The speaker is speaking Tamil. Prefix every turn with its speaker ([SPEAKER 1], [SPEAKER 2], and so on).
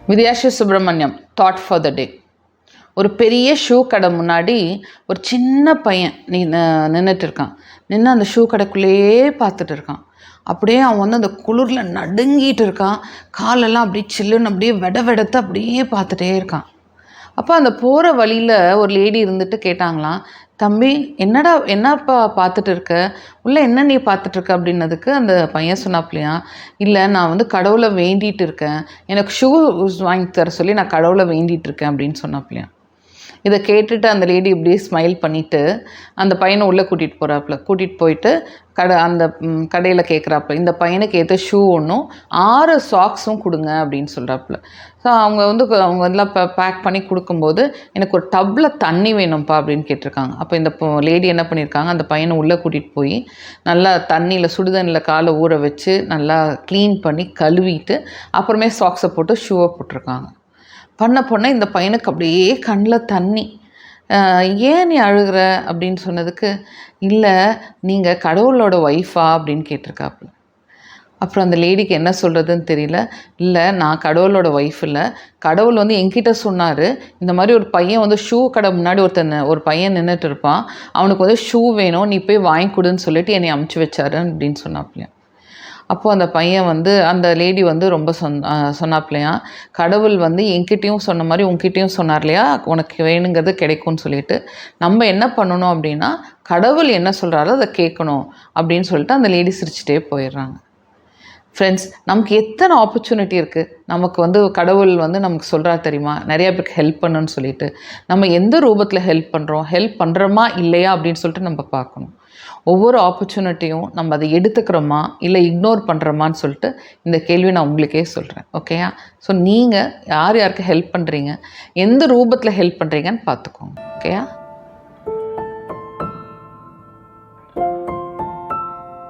[SPEAKER 1] Vidyasri Subramaniam thought for the day. ஒரு பெரிய ஷூ கடை முன்னாடி ஒரு சின்ன பையன் நின்றுட்டு இருக்கான். நின்று அந்த ஷூ கடைக்குள்ளேயே பார்த்துட்டு இருக்கான். அப்படியே அவன் வந்து அந்த குளிரில் நடுங்கிட்டு இருக்கான். காலெல்லாம் அப்படியே சில்லுன்னு அப்படியே வெடத்து அப்படியே பார்த்துட்டே இருக்கான். அப்போ அந்த போகிற வழியில் ஒரு லேடி இருந்துட்டு கேட்டாங்களாம், தம்பி என்னப்பா பார்த்துட்டு இருக்க, உள்ளே என்ன நீ பார்த்துட்ருக்க அப்படின்னதுக்கு அந்த பையன் சொன்னாப்லையா, இல்லை நான் வந்து கடவுளை வேண்டிகிட்டு இருக்கேன், எனக்கு ஷூஸ் வாங்கி தர சொல்லி நான் கடவுளை வேண்டிகிட்டு இருக்கேன் அப்படின்னு சொன்னாப்லையா. இதை கேட்டுட்டு அந்த லேடி இப்படியே ஸ்மைல் பண்ணிவிட்டு அந்த பையனை உள்ளே கூட்டிகிட்டு போயிட்டு அந்த கடையில் கேட்குறாப்புல, இந்த பையனுக்கு ஏற்ற ஷூ ஒன்றும் 6 சாக்ஸும் கொடுங்க அப்படின்னு சொல்கிறாப்புல. ஸோ அவங்க எல்லாம் பேக் பண்ணி கொடுக்கும்போது எனக்கு ஒரு டப்பில் தண்ணி வேணும்ப்பா அப்படின்னு கேட்டிருக்காங்க. அப்போ இந்த லேடி என்ன பண்ணியிருக்காங்க, அந்த பையனை உள்ளே கூட்டிகிட்டு போய் நல்லா சுடுதண்ணியில் காலை ஊற வச்சு நல்லா க்ளீன் பண்ணி கழுவிட்டு அப்புறமே சாக்ஸை போட்டு ஷூவை போட்டிருக்காங்க. பண்ண இந்த பையனுக்கு அப்படியே கண்ணில் தண்ணி. ஏன் நீ அழுகிற அப்படின்னு சொன்னதுக்கு, இல்லை நீங்கள் கடவுளோட ஒய்ஃபா அப்படின்னு கேட்டிருக்காப்புல. அப்புறம் அந்த லேடிக்கு என்ன சொல்கிறதுன்னு தெரியல. இல்லை நான் கடவுளோட ஒய்ஃப் இல்லை, கடவுள் வந்து என்கிட்ட சொன்னார், இந்த மாதிரி ஒரு பையன் வந்து ஷூ கடை முன்னாடி ஒரு பையன் நின்றுட்டு இருப்பான், அவனுக்கு வந்து ஷூ வேணும், நீ போய் வாங்கி கொடுன்னு சொல்லிட்டு என்னை அமுச்சு வச்சாரு அப்படின்னு சொன்னாப்லையா. அப்போது அந்த பையன் வந்து அந்த லேடி வந்து ரொம்ப சொன்னாப்லையா, கடவுள் வந்து என்கிட்டையும் சொன்ன மாதிரி உங்ககிட்டையும் சொன்னார் இல்லையா, உனக்கு வேணுங்கிறது கிடைக்கும்னு சொல்லிட்டு நம்ம என்ன பண்ணணும் அப்படின்னா, கடவுள் என்ன சொல்கிறாரோ அதை கேட்கணும் அப்படின்னு சொல்லிட்டு அந்த லேடி சிரிச்சுட்டே போயிடுறாங்க. ஃப்ரெண்ட்ஸ், நமக்கு எத்தனை ஆப்பர்ச்சுனிட்டி இருக்குது. நமக்கு வந்து கடவுள் வந்து நமக்கு சொல்கிறா தெரியுமா, நிறையா பேருக்கு ஹெல்ப் பண்ணுன்னு சொல்லிட்டு. நம்ம எந்த ரூபத்தில் ஹெல்ப் பண்ணுறோமா இல்லையா அப்படின்னு சொல்லிட்டு நம்ம பார்க்கணும். ஒவ்வொரு ஆப்பர்ச்சுனிட்டியும் நம்ம அதை எடுத்துக்கிறோமா இல்லை இக்னோர் பண்ணுறோமான்னு சொல்லிட்டு இந்த கேள்வி நான் உங்களுக்கே சொல்கிறேன். ஓகேயா? ஸோ நீங்கள் யாருக்கு ஹெல்ப் பண்ணுறீங்க, எந்த ரூபத்தில் ஹெல்ப் பண்ணுறீங்கன்னு பார்த்துக்கோங்க. ஓகேயா?